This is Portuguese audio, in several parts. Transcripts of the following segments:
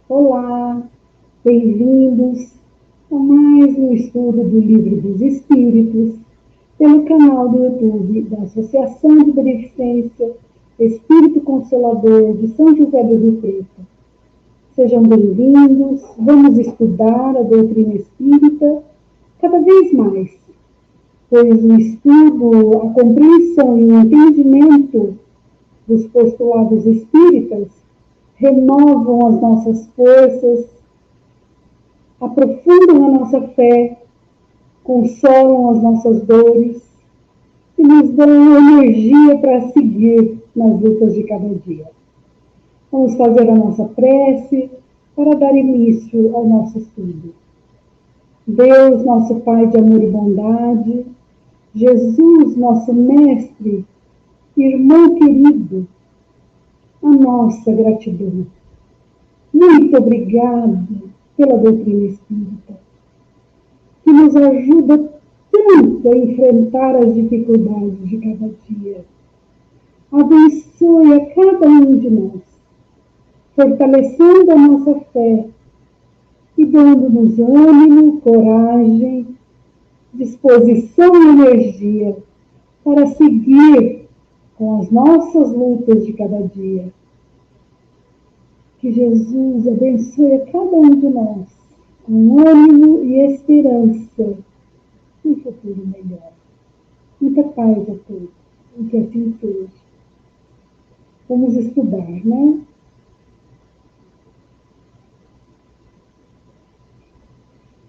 Olá, bem-vindos a mais um estudo do Livro dos Espíritos, pelo canal do YouTube da Associação de Beneficência Espírito Consolador de São José do Rio Preto. Sejam bem-vindos, vamos estudar a doutrina espírita cada vez mais, pois o estudo, a compreensão e o entendimento dos postulados espíritas renovam as nossas forças, aprofundam a nossa fé, consolam as nossas dores e nos dão energia para seguir nas lutas de cada dia. Vamos fazer a nossa prece para dar início ao nosso estudo. Deus, nosso Pai de amor e bondade, Jesus, nosso Mestre, irmão querido, a nossa gratidão. Muito obrigado pela doutrina espírita, que nos ajuda tanto a enfrentar as dificuldades de cada dia. Abençoe a cada um de nós, fortalecendo a nossa fé e dando-nos ânimo, coragem, disposição e energia para seguir com as nossas lutas de cada dia. Que Jesus abençoe a cada um de nós com ânimo e esperança um futuro melhor. Muita paz a todos, e que assim seja. Vamos estudar, né?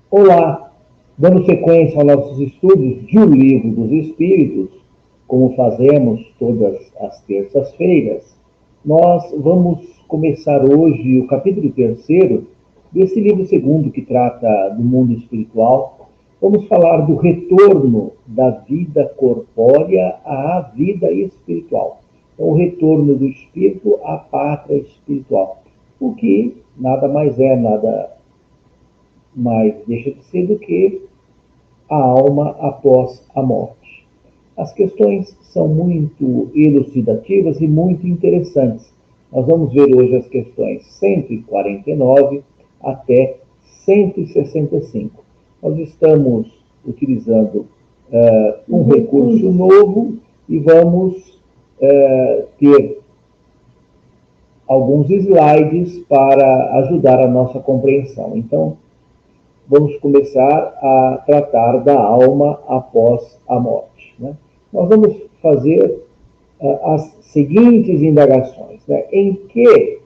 Olá, dando sequência aos nossos estudos de O Livro dos Espíritos, como fazemos todas as terças-feiras, nós vamos começar hoje o capítulo 3º desse livro segundo que trata do mundo espiritual. Vamos falar do retorno da vida corpórea à vida espiritual. Então, o retorno do espírito à pátria espiritual, o que nada mais deixa de ser do que a alma após a morte. As questões são muito elucidativas e muito interessantes. Nós vamos ver hoje as questões 149 até 165. Nós estamos utilizando um recurso novo e vamos ter alguns slides para ajudar a nossa compreensão. Então, vamos começar a tratar da alma após a morte, né? Nós vamos fazer as seguintes indagações, né? Em que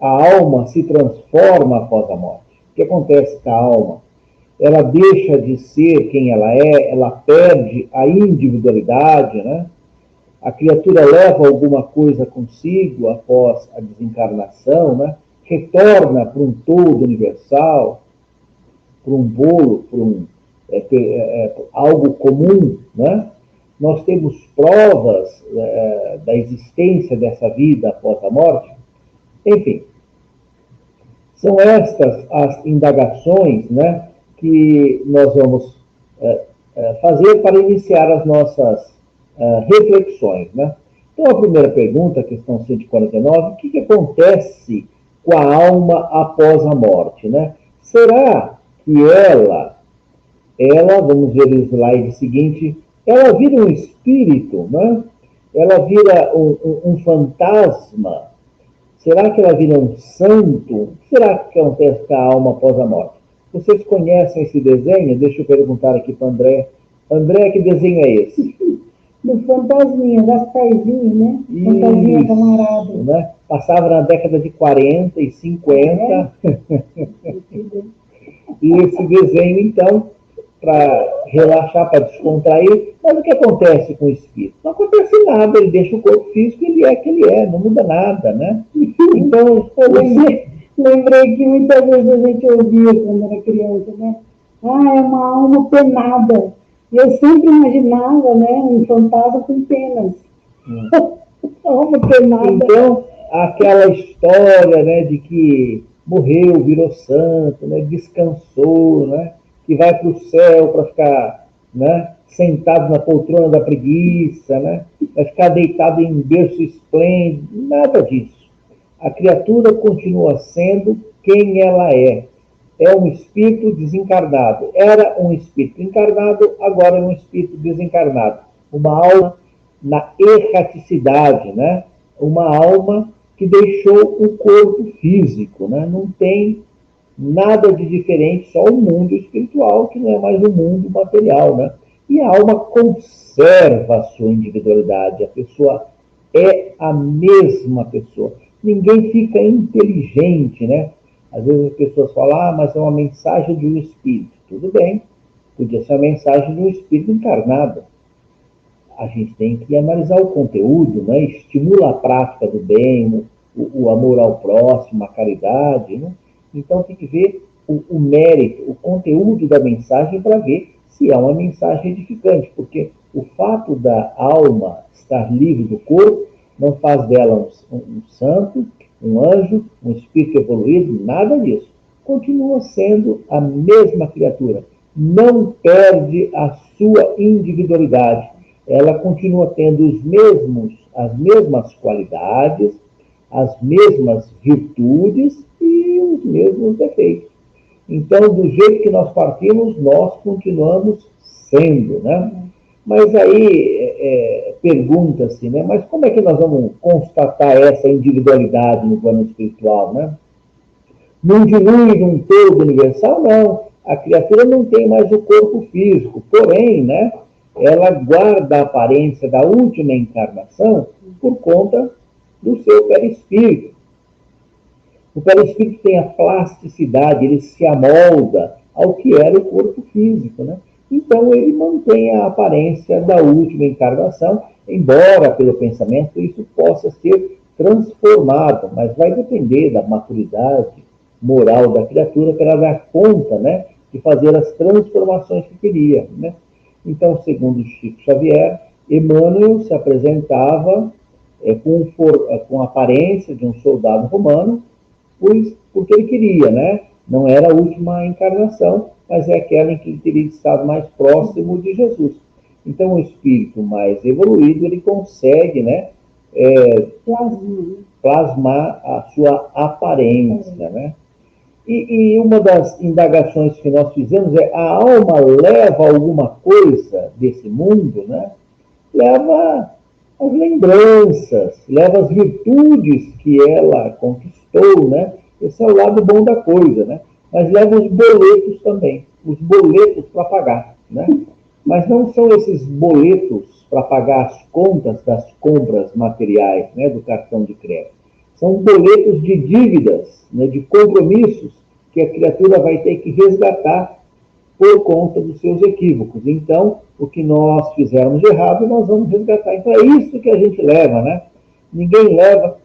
a alma se transforma após a morte? O que acontece com a alma? Ela deixa de ser quem ela é, ela perde a individualidade, né? A criatura leva alguma coisa consigo após a desencarnação, né? Retorna para um todo universal, para um bolo, para algo comum, né? Nós temos provas da existência dessa vida após a morte. Enfim, são estas as indagações, né, que nós vamos fazer para iniciar as nossas reflexões, né? Então, a primeira pergunta, questão 149, o que acontece com a alma após a morte, né? Será que ela, vamos ver o slide seguinte, ela vira um espírito, né? Ela vira um fantasma? Será que ela vira um santo? O que será que acontece com a alma após a morte? Vocês conhecem esse desenho? Deixa eu perguntar aqui para o André. André, que desenho é esse? Do fantasminha, Gasparzinho, né? Isso, fantasminha camarada. Né? Passava na década de 40 e 50. E esse desenho, então, para relaxar, para descontrair. Mas o que acontece com o espírito? Não acontece nada, ele deixa o corpo físico, ele é que ele é, não muda nada, né? Então, lembrei que muitas vezes a gente ouvia quando era criança, né? Ah, é uma alma penada. E eu sempre imaginava, né, um fantasma com penas. Alma penada. Então, aquela história, né, de que morreu, virou santo, né, descansou, né, que vai para o céu para ficar, né, sentado na poltrona da preguiça, né, vai ficar deitado em berço esplêndido, nada disso. A criatura continua sendo quem ela é. É um espírito desencarnado. Era um espírito encarnado, agora é um espírito desencarnado. Uma alma na erraticidade, né? Uma alma que deixou o corpo físico, né? Não tem nada de diferente, só o mundo espiritual, que não é mais o mundo material, né? E a alma conserva a sua individualidade, a pessoa é a mesma pessoa. Ninguém fica inteligente, né? Às vezes as pessoas falam, mas é uma mensagem de um espírito. Tudo bem, podia ser a mensagem de um espírito encarnado. A gente tem que analisar o conteúdo, né? Estimula a prática do bem, o amor ao próximo, a caridade, né? Então tem que ver o mérito, o conteúdo da mensagem para ver se é uma mensagem edificante, porque o fato da alma estar livre do corpo não faz dela um santo, um anjo, um espírito evoluído, nada disso. Continua sendo a mesma criatura, não perde a sua individualidade. Ela continua tendo as mesmas qualidades, as mesmas virtudes e os mesmos defeitos. Então, do jeito que nós partimos, nós continuamos sendo, né? Mas aí pergunta-se, né? Mas como é que nós vamos constatar essa individualidade no plano espiritual, né? Não dilui num todo universal, não. A criatura não tem mais o corpo físico, porém, né? Ela guarda a aparência da última encarnação por conta do seu perispírito. O perispírito tem a plasticidade, ele se amolda ao que era o corpo físico, né? Então ele mantém a aparência da última encarnação, embora pelo pensamento isso possa ser transformado, mas vai depender da maturidade moral da criatura para ela dar conta, né, de fazer as transformações que queria, né? Então, segundo Chico Xavier, Emmanuel se apresentava com a aparência de um soldado romano, porque ele queria, né? Não era a última encarnação, mas é aquela em que ele teria estado mais próximo de Jesus. Então, o espírito mais evoluído, ele consegue, né, plasmar a sua aparência, né? E uma das indagações que nós fizemos é: a alma leva alguma coisa desse mundo, né? Leva as lembranças, leva as virtudes que ela conquistou, né? Esse é o lado bom da coisa, né? Mas leva os boletos também, os boletos para pagar, né? Mas não são esses boletos para pagar as contas das compras materiais, né, do cartão de crédito. São boletos de dívidas, né, de compromissos que a criatura vai ter que resgatar por conta dos seus equívocos. Então, o que nós fizermos de errado, nós vamos resgatar. Então, é isso que a gente leva, né? Ninguém leva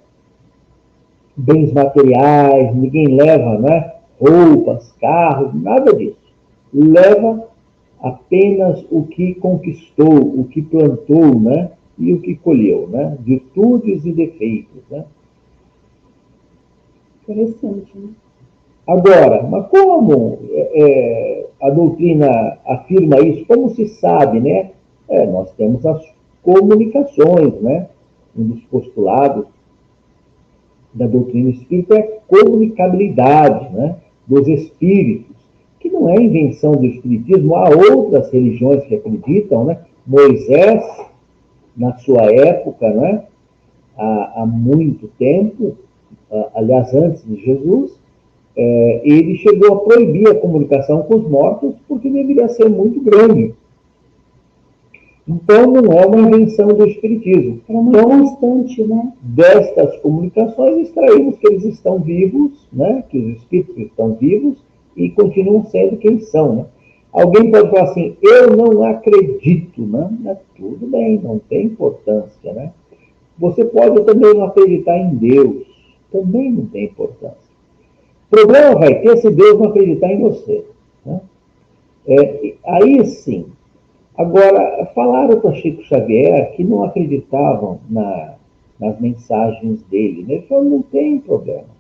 bens materiais, ninguém leva, né, roupas, carros, nada disso. Leva apenas o que conquistou, o que plantou, né, e o que colheu, né? Virtudes e defeitos, né? Interessante, né? Agora, mas como a doutrina afirma isso? Como se sabe, né? Nós temos as comunicações, né? Um dos postulados da doutrina espírita é a comunicabilidade, né, dos espíritos, que não é invenção do espiritismo. Há outras religiões que acreditam, né? Moisés, na sua época, né, há muito tempo, aliás, antes de Jesus, ele chegou a proibir a comunicação com os mortos porque deveria ser muito grande. Então, não é uma invenção do espiritismo. É uma constante, né? Destas comunicações, extraímos que eles estão vivos, né? Que os espíritos estão vivos e continuam sendo quem são, né? Alguém pode falar assim: eu não acredito, né? Mas tudo bem, não tem importância, né? Você pode também não acreditar em Deus, também não tem importância. O problema vai ter se Deus não acreditar em você, né? Aí sim. Agora, falaram para Chico Xavier que não acreditavam nas mensagens dele, né? Ele falou: não tem problema.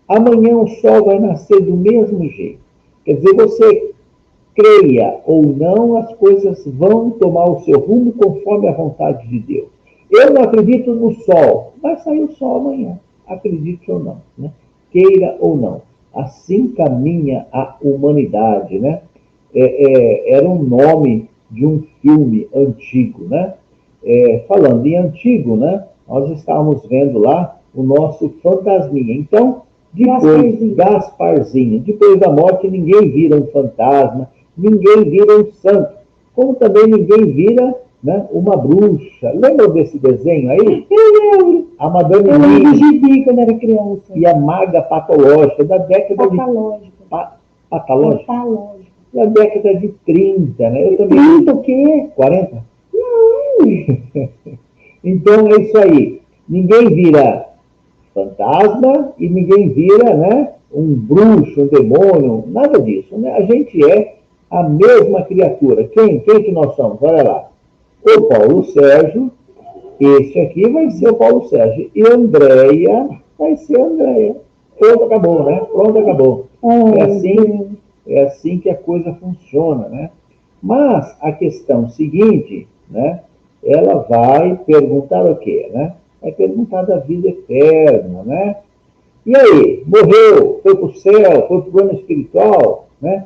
Amanhã o sol vai nascer do mesmo jeito. Quer dizer, você creia ou não, as coisas vão tomar o seu rumo conforme a vontade de Deus. Eu não acredito no sol. Vai sair o sol amanhã. Acredite ou não, né? Queira ou não. assim caminha a humanidade, né? Era um nome de um filme antigo, né? Falando em antigo, né? Nós estávamos vendo lá o nosso fantasminha. Então, depois, Gasparzinho, depois da morte, ninguém vira um fantasma, ninguém vira um santo, como também ninguém vira, né, uma bruxa. Lembra desse desenho aí? Eu lembro. A Madame Eu lembro Mim de gibi quando era criança. e a Maga Patológica, da década Patológica. Patológica? Patológica. Da década de 30, né? Eu também... 30 o quê? 40? Não. Então é isso aí. Ninguém vira fantasma e ninguém vira, né, um bruxo, um demônio, nada disso, né? A gente é a mesma criatura. Quem que nós somos? Olha lá. O Paulo Sérgio, este aqui vai ser o Paulo Sérgio, e Andréia vai ser a Andréia. Pronto, acabou, né? Pronto, acabou. É assim que a coisa funciona, né? Mas a questão seguinte, né? Ela vai perguntar o quê, né? Vai perguntar da vida eterna, né? E aí, morreu, foi para o céu, foi para o plano espiritual, né?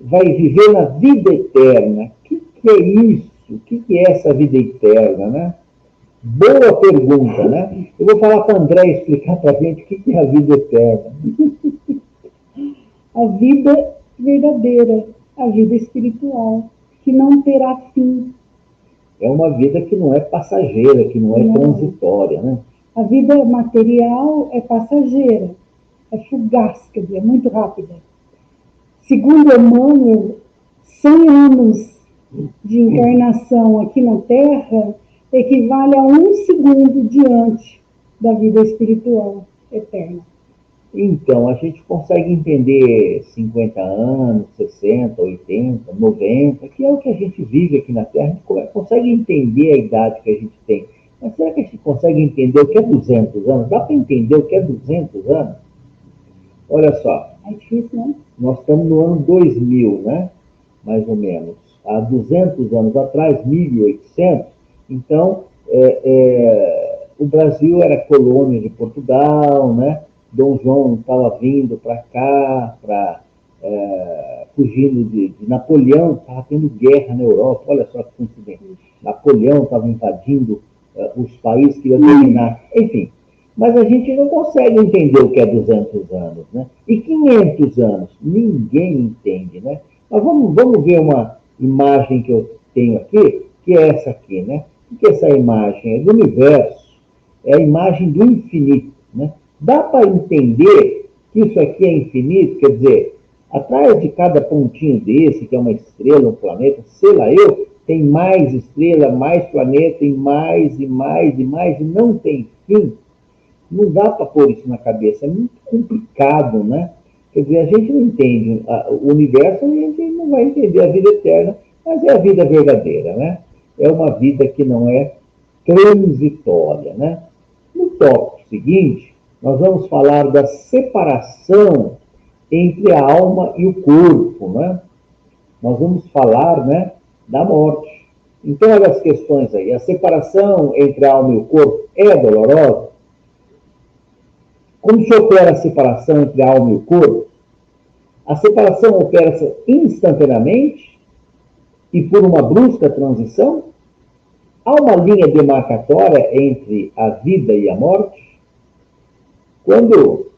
Vai viver na vida eterna. O que é isso? O que é essa vida eterna, né? Boa pergunta, né? Eu vou falar para o André explicar para a gente o que é a vida eterna. A vida verdadeira, a vida espiritual, que não terá fim. É uma vida que não é passageira, que não é transitória, né? A vida material é passageira, é fugaz, quer dizer, é muito rápida. Segundo Emmanuel, 100 anos de encarnação aqui na Terra equivale a 1 segundo diante da vida espiritual eterna. Então, a gente consegue entender 50 anos, 60, 80, 90, que é o que a gente vive aqui na Terra, a gente consegue entender a idade que a gente tem. Mas será que a gente consegue entender o que é 200 anos? Dá para entender o que é 200 anos? Olha só. É difícil, né? Nós estamos no ano 2000, né? Mais ou menos. Há 200 anos atrás, 1800, então, o Brasil era colônia de Portugal, né? Dom João estava vindo para cá, fugindo de Napoleão, estava tendo guerra na Europa, olha só que coincidência. Napoleão estava invadindo os países que iam dominar, enfim. Mas a gente não consegue entender o que é 200 anos, né? E 500 anos, ninguém entende, né? Mas vamos ver uma imagem que eu tenho aqui, que é essa aqui, né? O que é essa imagem? É do universo, é a imagem do infinito, né? Dá para entender que isso aqui é infinito? Quer dizer, atrás de cada pontinho desse, que é uma estrela, um planeta, sei lá eu, tem mais estrela, mais planeta, e mais, e mais, e mais, e não tem fim. Não dá para pôr isso na cabeça, é muito complicado, né? Quer dizer, a gente não entende o universo, a gente não vai entender a vida eterna, mas é a vida verdadeira, né? É uma vida que não é transitória, né? No tópico seguinte, nós vamos falar da separação entre a alma e o corpo, né? Nós vamos falar, né, da morte. Então, olha as questões aí. A separação entre a alma e o corpo é dolorosa? Como se opera a separação entre a alma e o corpo? A separação opera-se instantaneamente e por uma brusca transição? Há uma linha demarcatória entre a vida e a morte? Quando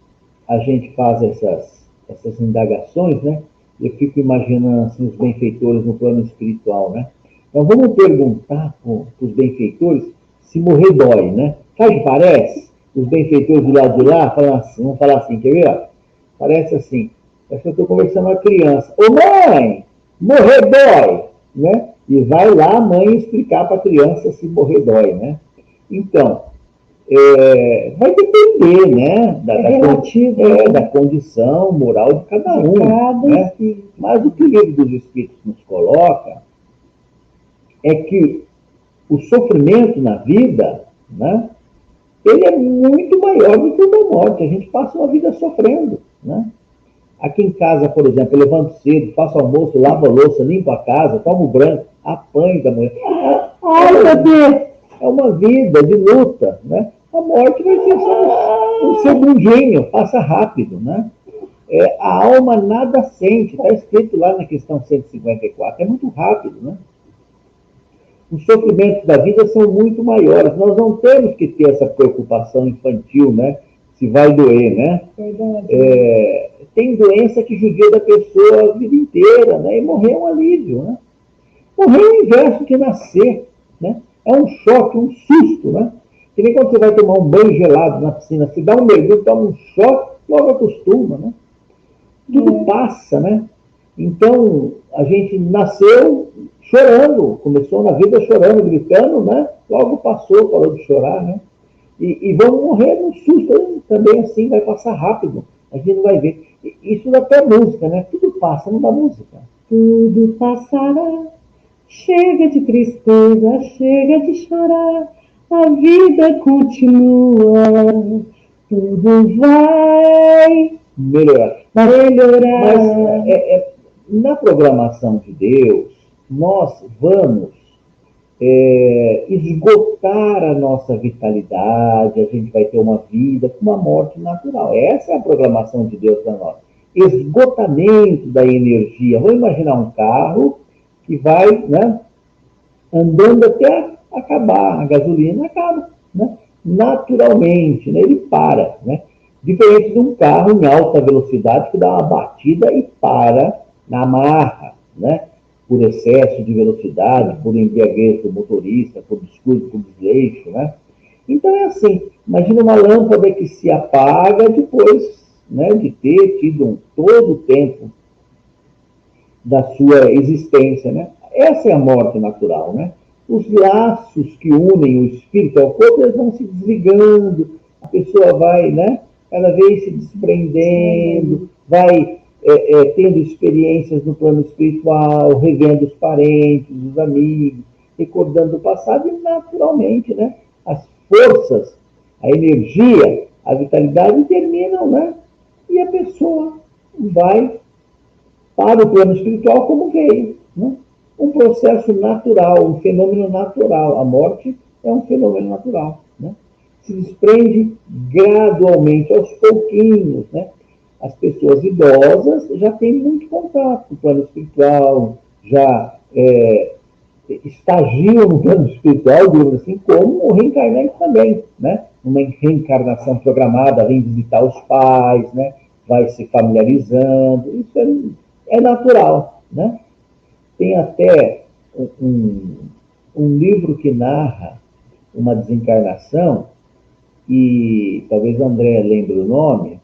a gente faz essas indagações, né, eu fico imaginando assim, os benfeitores no plano espiritual, né? Então vamos perguntar para os benfeitores se morrer dói, né? Sabe que parece? Os benfeitores do lado de lá vão falar assim, quer ver? Parece assim, parece que eu estou conversando com a criança. Ô mãe, morrer dói, né? E vai lá a mãe explicar para a criança se morrer dói, né? Então, vai depender, né? Da condição moral de cada um. Né? Mas o que o livro dos Espíritos nos coloca é que o sofrimento na vida, né? Ele é muito maior do que o da morte. A gente passa uma vida sofrendo, né? Aqui em casa, por exemplo, eu levanto cedo, faço almoço, lavo a louça, limpo a casa, tomo banho, apanho da mulher. Ai, meu Deus! É uma vida de luta, né? A morte vai ser só um segundinho, passa rápido, né? a alma nada sente, está escrito lá na questão 154, é muito rápido, né? Os sofrimentos da vida são muito maiores, nós não temos que ter essa preocupação infantil, né? Se vai doer, né? Tem doença que judia da pessoa a vida inteira, né? E morrer é um alívio, né? Morrer é o inverso que nascer, né? É um choque, um susto, né? Que nem quando você vai tomar um banho gelado na piscina, se dá um mergulho, toma um choque, logo acostuma, né? Tudo passa, né? Então, a gente nasceu chorando, começou na vida chorando, gritando, né? Logo passou, parou de chorar, né? E vamos morrer num susto também, assim, vai passar rápido. A gente não vai ver. Isso dá até música, né? Tudo passa, não dá música. Tudo passará, chega de tristeza, chega de chorar, a vida continua, tudo vai melhorar. Mas na programação de Deus, nós vamos esgotar a nossa vitalidade, a gente vai ter uma vida com uma morte natural. Essa é a programação de Deus para nós. Esgotamento da energia. Vamos imaginar um carro que vai, né, andando até acabar, a gasolina acaba, né? Naturalmente, né? Ele para, né? Diferente de um carro em alta velocidade que dá uma batida e para na marra, né? Por excesso de velocidade, por embriaguez do motorista, por descuido, por desleixo, né? Então é assim, imagina uma lâmpada que se apaga depois, né, de ter tido todo o tempo da sua existência, né? Essa é a morte natural, né? Os laços que unem o espírito ao corpo, eles vão se desligando, a pessoa vai, né, cada vez se desprendendo, vai tendo experiências no plano espiritual, revendo os parentes, os amigos, recordando o passado e, naturalmente, né, as forças, a energia, a vitalidade terminam, né? E a pessoa vai para o plano espiritual como veio, né? Um processo natural, um fenômeno natural. A morte é um fenômeno natural, né? Se desprende gradualmente, aos pouquinhos, né? As pessoas idosas já têm muito contato com o plano espiritual, já estagiam no plano espiritual, digamos assim, como o reencarnante também, né? Uma reencarnação programada, vem visitar os pais, né? Vai se familiarizando, isso é natural, né? Tem até um livro que narra uma desencarnação, e talvez André lembre o nome.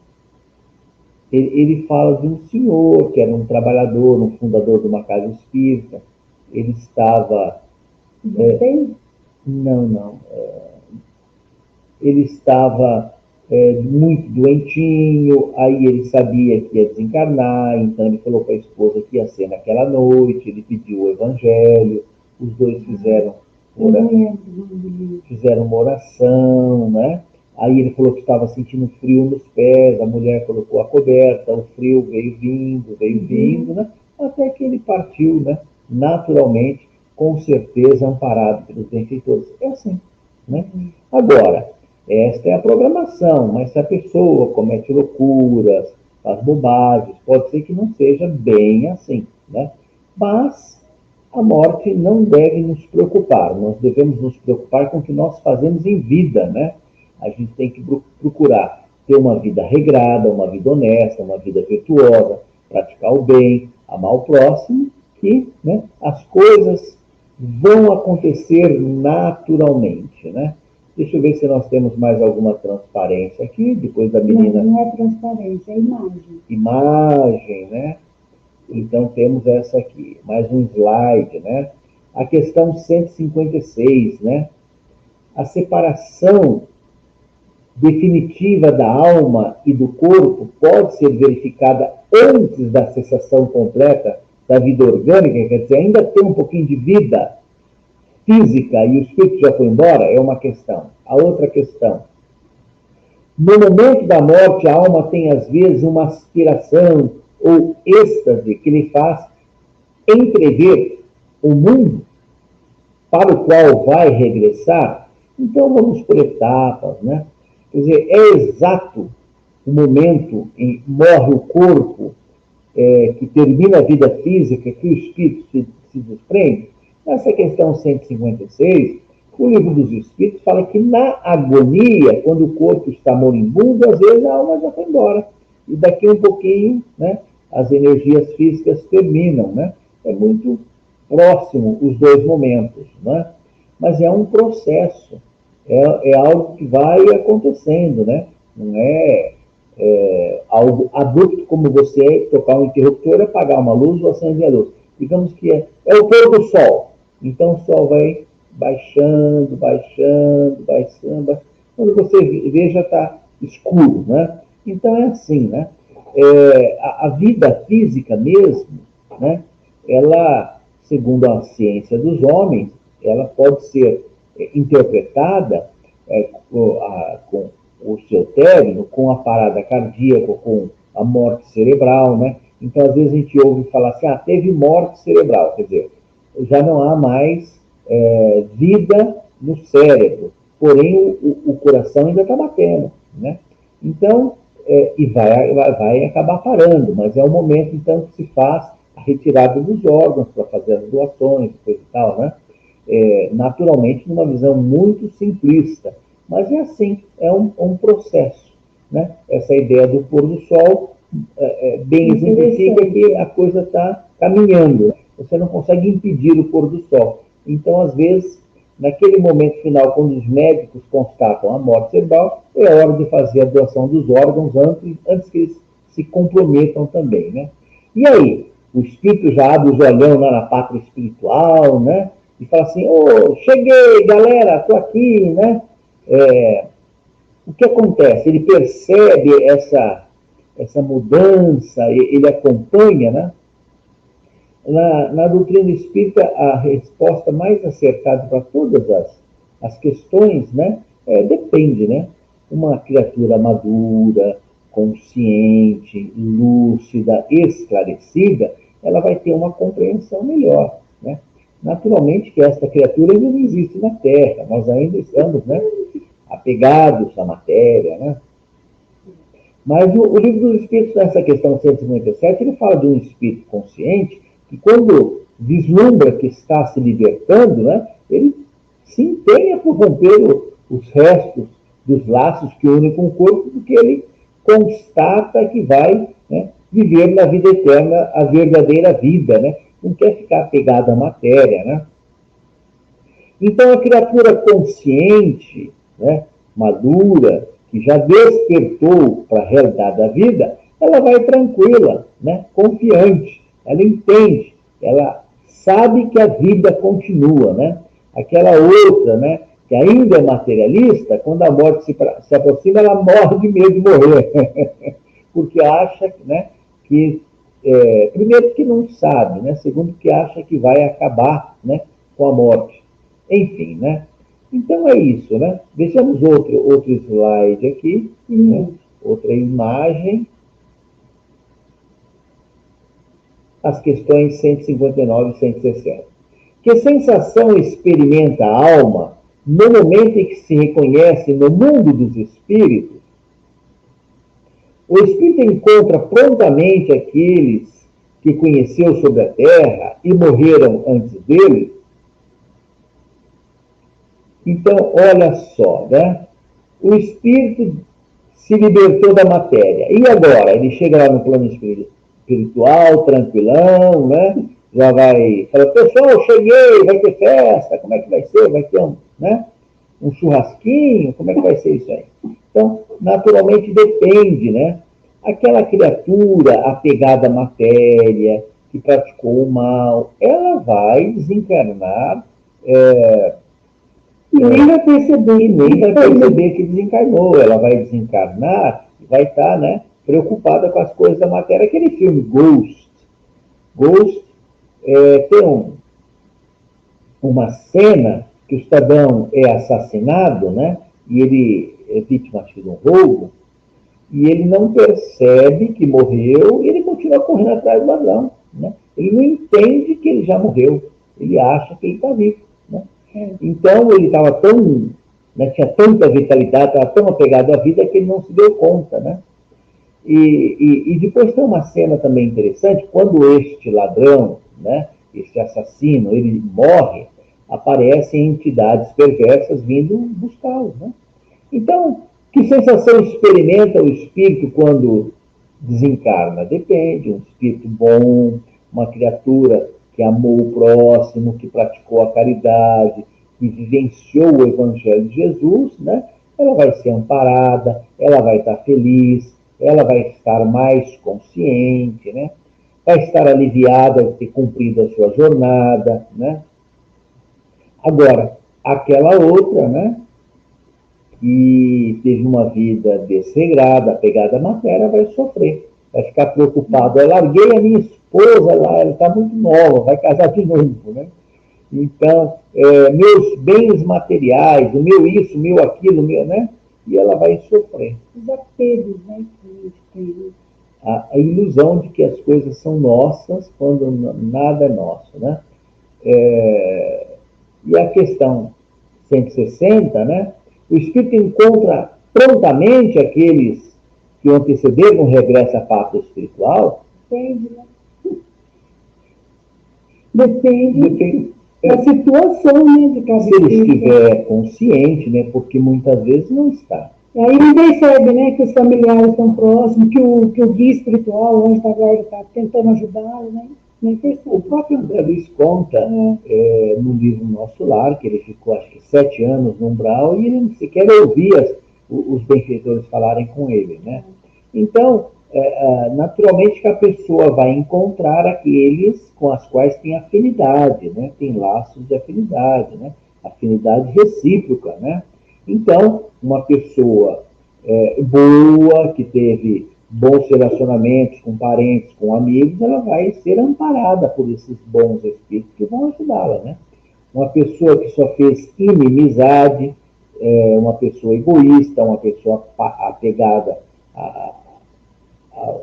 Ele fala de um senhor que era um trabalhador, um fundador de uma casa espírita. Ele estava... Não. Ele estava muito doentinho, aí ele sabia que ia desencarnar, então ele falou para a esposa que ia ser naquela noite, ele pediu o evangelho, os dois fizeram uma oração, né? Aí ele falou que estava sentindo frio nos pés, a mulher colocou a coberta, o frio veio vindo, né? Até que ele partiu, né? Naturalmente, com certeza amparado pelos benfeitores. É assim, né? Agora, esta é a programação, mas se a pessoa comete loucuras, faz bobagens, pode ser que não seja bem assim, né? Mas a morte não deve nos preocupar, nós devemos nos preocupar com o que nós fazemos em vida, né? A gente tem que procurar ter uma vida regrada, uma vida honesta, uma vida virtuosa, praticar o bem, amar o próximo, que, né, as coisas vão acontecer naturalmente, né? Deixa eu ver se nós temos mais alguma transparência aqui, depois da menina... Não é transparência, é imagem. Imagem, né? Então temos essa aqui, mais um slide, né? A questão 156, né? A separação definitiva da alma e do corpo pode ser verificada antes da cessação completa da vida orgânica, quer dizer, ainda tem um pouquinho de vida física e o espírito já foi embora, é uma questão. A outra questão, no momento da morte, a alma tem às vezes uma aspiração ou êxtase que lhe faz entrever o mundo para o qual vai regressar. Então vamos por etapas, né? Quer dizer, é exato o momento em morre o corpo, que termina a vida física, que o espírito se desprende. Nessa questão 156, o Livro dos Espíritos fala que na agonia, quando o corpo está moribundo, às vezes a alma já foi embora. E daqui um pouquinho, né, as energias físicas terminam, né? É muito próximo os dois momentos, né? Mas é um processo, é algo que vai acontecendo, né? Não é algo abrupto como você tocar um interruptor, apagar uma luz ou acender a luz. Digamos que é o pôr do sol. Então o sol vai baixando, baixando, baixando, baixando. Quando você vê, já está escuro, né? Então é assim, né? A vida física mesmo, né? Ela, segundo a ciência dos homens, ela pode ser interpretada com o seu término, com a parada cardíaca, com a morte cerebral, né? Então, às vezes a gente ouve falar assim, teve morte cerebral, quer dizer, já não há mais vida no cérebro, porém o coração ainda está batendo, né? Então, e vai acabar parando, mas é o momento, então, que se faz a retirada dos órgãos para fazer as doações, coisa e tal, né? Naturalmente, numa visão muito simplista, mas é assim, é um processo, né? Essa ideia do pôr do sol bem exemplifica que a coisa está caminhando. Você não consegue impedir o pôr do sol. Então, às vezes, naquele momento final, quando os médicos constatam a morte cerebral, é hora de fazer a doação dos órgãos antes que eles se comprometam também, né? E aí, o espírito já abre os olhão lá na pátria espiritual, né? E fala assim, cheguei, galera, estou aqui, né? O que acontece? Ele percebe essa mudança, ele acompanha, né? Na doutrina espírita, a resposta mais acertada para todas as questões, né? Depende, né? Uma criatura madura, consciente, lúcida, esclarecida, ela vai ter uma compreensão melhor, né? Naturalmente que esta criatura ainda não existe na Terra, nós ainda estamos, né, apegados à matéria, né? Mas o Livro dos Espíritos, nessa questão 157, ele fala de um espírito consciente que, quando vislumbra que está se libertando, né, ele se empenha por romper os restos dos laços que unem com o corpo, porque ele constata que vai, né, viver na vida eterna a verdadeira vida, né? Não quer ficar apegado à matéria, né? Então, a criatura consciente, né, madura, que já despertou para a realidade da vida, ela vai tranquila, né, confiante, ela entende, ela sabe que a vida continua, né? Aquela outra, né, que ainda é materialista, quando a morte se aproxima, ela morre de medo de morrer, porque acha, né, que, primeiro, que não sabe, né? Segundo, que acha que vai acabar, né, com a morte. Enfim, né? Então é isso, né? Deixamos outro slide aqui, né? Outra imagem. As questões 159 e 160. Que sensação experimenta a alma no momento em que se reconhece no mundo dos espíritos? O espírito encontra prontamente aqueles que conheceu sobre a terra e morreram antes dele? Então, olha só, né? O espírito se libertou da matéria. E agora? Ele chega lá no plano espiritual, tranquilão, né? Já vai falar, pessoal, cheguei, vai ter festa, como é que vai ser? Vai ter um churrasquinho? Como é que vai ser isso aí? Então, naturalmente depende, né? Aquela criatura apegada à matéria, que praticou o mal, ela vai desencarnar e nem vai perceber. E nem vai perceber que desencarnou. Ela vai desencarnar e vai estar, né, preocupada com as coisas da matéria. Aquele filme Ghost tem uma cena que o cidadão é assassinado, né, e ele é vítima de um roubo, e ele não percebe que morreu e ele continua correndo atrás do ladrão, né? Ele não entende que ele já morreu. Ele acha que ele está vivo, né? Então, ele estava tão, né, tinha tanta vitalidade, estava tão apegado à vida que ele não se deu conta, né? E depois tem uma cena também interessante, quando este ladrão, né, este assassino, ele morre, aparecem entidades perversas vindo buscá-lo, né? Então, que sensação experimenta o espírito quando desencarna? Depende. Um espírito bom, uma criatura que amou o próximo, que praticou a caridade, que vivenciou o Evangelho de Jesus, né? Ela vai ser amparada, ela vai estar feliz, ela vai estar mais consciente, né? Vai estar aliviada de ter cumprido a sua jornada, né? Agora, aquela outra, né? Que teve uma vida desregrada, apegada à matéria, vai sofrer, vai ficar preocupado. Eu larguei a minha esposa lá, ela está muito nova, vai casar de novo, né? Então, meus bens materiais, o meu isso, o meu aquilo, o meu, né? E ela vai sofrer. Os apegos, né, que a gente tem. A ilusão de que as coisas são nossas quando nada é nosso, né? E a questão 160, né? O espírito encontra prontamente aqueles que o antecederam no regresso à pátria espiritual? Depende, né? Depende da situação, né, de cada se ele estiver consciente, né? Porque muitas vezes não está. Aí ele percebe, né, que os familiares estão próximos, que o guia espiritual, o anjo da guarda, está tentando ajudá-lo, né? O próprio André Luiz conta no livro Nosso Lar, que ele ficou acho que 7 anos no umbral e ele não sequer ouvia os benfeitores falarem com ele, né? Então, naturalmente que a pessoa vai encontrar aqueles com as quais tem afinidade, né? Tem laços de afinidade, né? Afinidade recíproca, né? Então, uma pessoa boa, que teve bons relacionamentos com parentes, com amigos, ela vai ser amparada por esses bons espíritos que vão ajudá-la, né? Uma pessoa que só fez inimizade, uma pessoa egoísta, uma pessoa apegada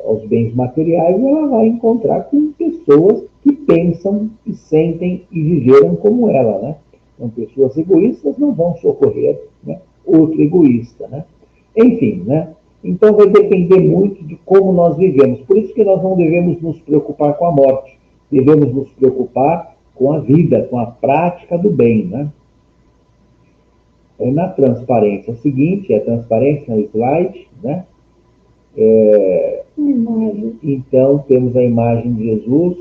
aos bens materiais, ela vai encontrar com pessoas que pensam, que sentem e viveram como ela, né? Então, pessoas egoístas não vão socorrer, né, outro egoísta, né? Enfim, né? Então vai depender muito de como nós vivemos. Por isso que nós não devemos nos preocupar com a morte. Devemos nos preocupar com a vida, com a prática do bem, né? Na transparência seguinte, a transparência no slide, né? Então temos a imagem de Jesus.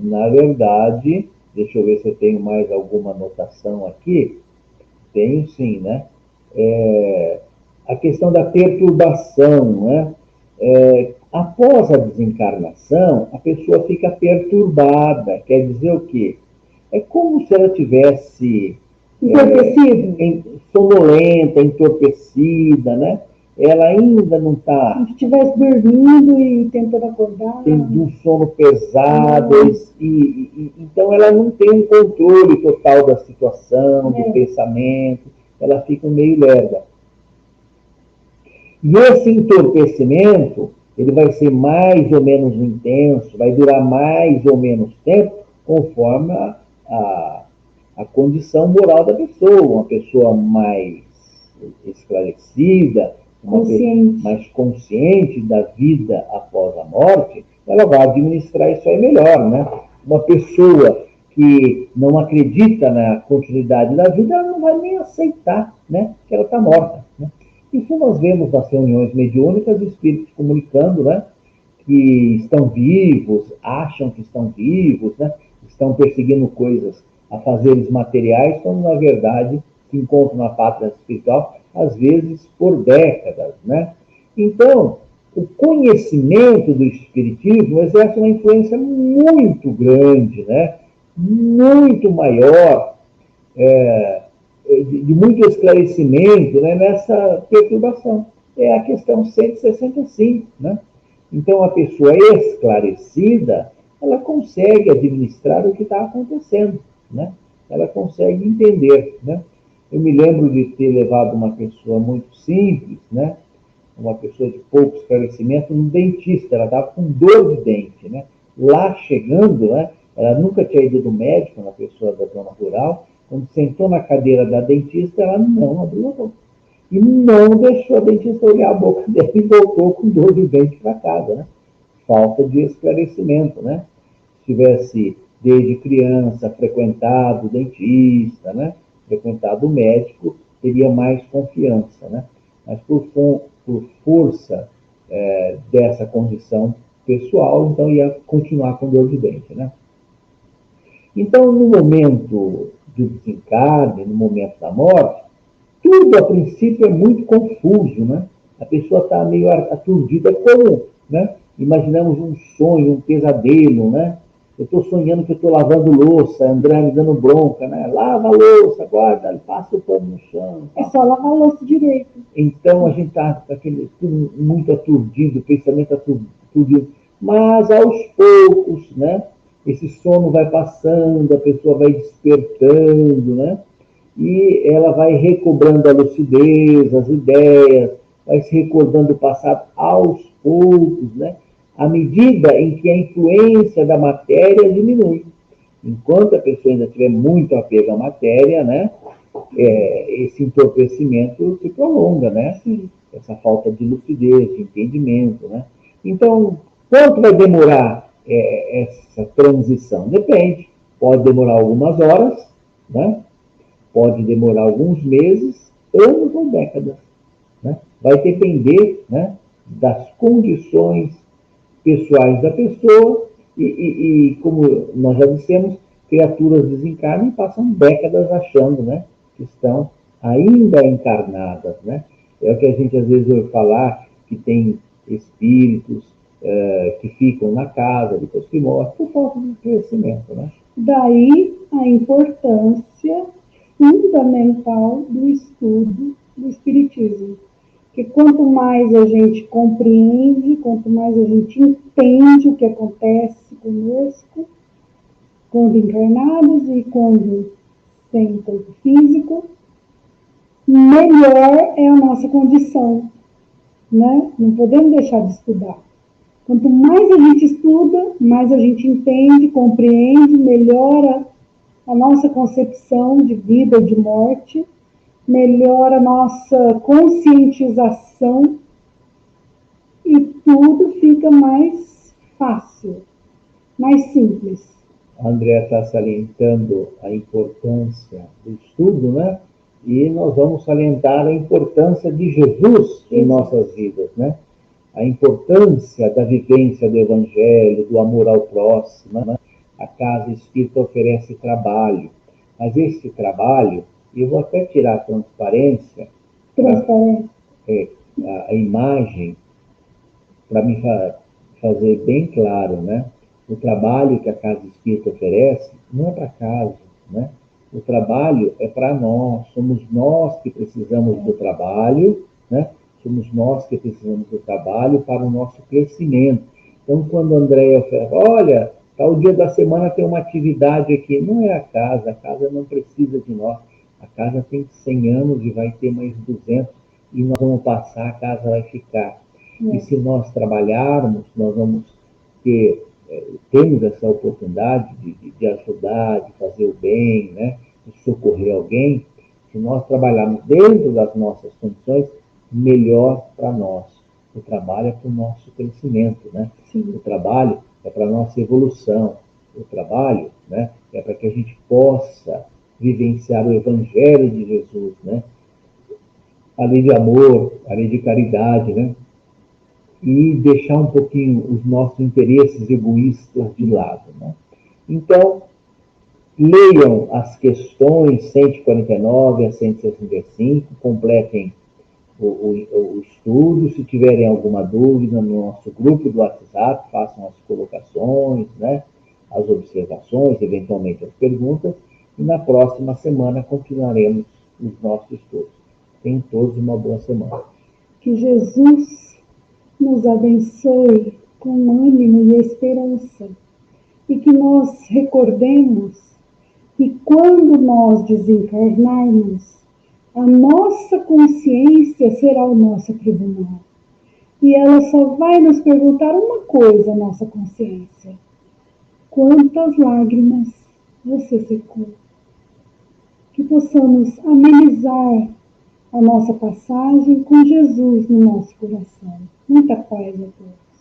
Na verdade, deixa eu ver se eu tenho mais alguma anotação aqui. Tenho sim, né? A questão da perturbação, né? Após a desencarnação, a pessoa fica perturbada. Quer dizer o quê? É como se ela tivesse sonolenta, entorpecida, né? Ela ainda não está... Se estivesse dormindo e tentando acordar... Tendo um sono pesado, então ela não tem um controle total da situação, do pensamento, ela fica meio lerda. E esse entorpecimento, ele vai ser mais ou menos intenso, vai durar mais ou menos tempo, conforme a condição moral da pessoa. Uma pessoa mais esclarecida, mais consciente da vida após a morte, ela vai administrar isso aí melhor, né? Uma pessoa que não acredita na continuidade da vida, ela não vai nem aceitar, né, que ela está morta, né? Isso nós vemos nas reuniões mediúnicas, espíritos comunicando, né, que estão vivos, acham que estão vivos, né, estão perseguindo coisas, afazeres materiais, quando na verdade se encontram na pátria espiritual, às vezes por décadas, né? Então, o conhecimento do espiritismo exerce uma influência muito grande, né? Muito maior, de muito esclarecimento, né, nessa perturbação. É a questão 165, né? Então, a pessoa esclarecida, ela consegue administrar o que está acontecendo, né? Ela consegue entender, né? Eu me lembro de ter levado uma pessoa muito simples, né? Uma pessoa de pouco esclarecimento, no dentista. Ela estava com dor de dente, né? Lá chegando, né? Ela nunca tinha ido do médico, uma pessoa da zona rural. Quando sentou na cadeira da dentista, ela não abriu a boca. e não deixou a dentista olhar a boca dela e voltou com dor de dente para casa, né? Falta de esclarecimento, né? Se tivesse, desde criança, frequentado o dentista, né? Frequentado o médico, teria mais confiança, né? Mas por força dessa condição pessoal, então ia continuar com dor de dente, né? Então, no momento do desencarne, no momento da morte, tudo a princípio é muito confuso, né? A pessoa está meio aturdida, como, né? Imaginamos um sonho, um pesadelo, né? Eu estou sonhando que eu estou lavando louça, André me dando bronca, né? Lava a louça, guarda, passa o pano no chão. É só lavar a louça direito. Então a gente está com aquele tudo muito aturdido, o pensamento aturdido. Mas aos poucos, né? Esse sono vai passando, a pessoa vai despertando, né? E ela vai recobrando a lucidez, as ideias, vai se recordando o passado aos poucos, né? À medida em que a influência da matéria diminui. Enquanto a pessoa ainda tiver muito apego à matéria, né? Esse entorpecimento se prolonga, né? Sim. Essa falta de lucidez, de entendimento, né? Então, quanto vai demorar essa transição? Depende. Pode demorar algumas horas, né? Pode demorar alguns meses, anos ou décadas, né? Vai depender, né, das condições pessoais da pessoa e, como nós já dissemos, criaturas desencarnam e passam décadas achando, né, que estão ainda encarnadas, né? É o que a gente às vezes ouve falar, que tem espíritos que ficam na casa depois que morrem, por falta de conhecimento, né? Daí a importância fundamental do estudo do Espiritismo. Porque quanto mais a gente compreende, quanto mais a gente entende o que acontece conosco, quando encarnados e quando sem corpo físico, melhor é a nossa condição, né? Não podemos deixar de estudar. Quanto mais a gente estuda, mais a gente entende, compreende, melhora a nossa concepção de vida e de morte, melhora a nossa conscientização e tudo fica mais fácil, mais simples. A Andrea está salientando a importância do estudo, né? E nós vamos salientar a importância de Jesus em nossas vidas, né? A importância da vivência do Evangelho, do amor ao próximo, né? A Casa Espírita oferece trabalho, mas esse trabalho, eu vou até tirar a transparência, a imagem, para me fazer bem claro, né? O trabalho que a Casa Espírita oferece não é para casa, né? O trabalho é para nós, somos nós que precisamos do trabalho, né? Somos nós que precisamos do trabalho para o nosso crescimento. Então, quando a Andréia fala, olha, tal dia da semana tem uma atividade aqui, não é a casa não precisa de nós. A casa tem 100 anos e vai ter mais 200 e nós vamos passar, a casa vai ficar. E se nós trabalharmos, nós vamos temos essa oportunidade de ajudar, de fazer o bem, né? De socorrer alguém. Se nós trabalharmos dentro das nossas condições, melhor para nós. O trabalho é para o nosso crescimento, né? Sim. O trabalho é para a nossa evolução. O trabalho, né, é para que a gente possa vivenciar o Evangelho de Jesus, né? A lei de amor, a lei de caridade, né? E deixar um pouquinho os nossos interesses egoístas de lado, né? Então, leiam as questões 149 a 165, completem o estudo. Se tiverem alguma dúvida no nosso grupo do WhatsApp, façam as colocações, né? As observações, eventualmente as perguntas, e na próxima semana continuaremos os nossos estudos. Tenham todos uma boa semana. Que Jesus nos abençoe com ânimo e esperança e que nós recordemos que quando nós desencarnarmos, a nossa consciência será o nosso tribunal. E ela só vai nos perguntar uma coisa, a nossa consciência: quantas lágrimas você secou? Que possamos amenizar a nossa passagem com Jesus no nosso coração. Muita paz a todos.